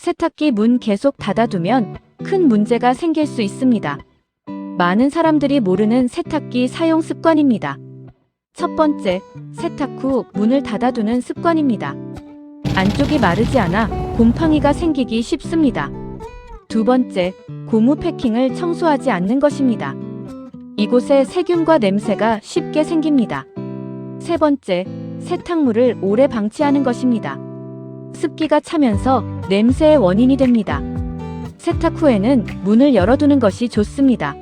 세탁기 문 계속 닫아두면 큰 문제가 생길 수 있습니다. 많은 사람들이 모르는 세탁기 사용 습관입니다. 첫 번째, 세탁 후 문을 닫아두는 습관입니다. 안쪽이 마르지 않아 곰팡이가 생기기 쉽습니다. 두 번째, 고무 패킹을 청소하지 않는 것입니다. 이곳에 세균과 냄새가 쉽게 생깁니다. 세 번째, 세탁물을 오래 방치하는 것입니다. 습기가 차면서 냄새의 원인이 됩니다. 세탁 후에는 문을 열어두는 것이 좋습니다.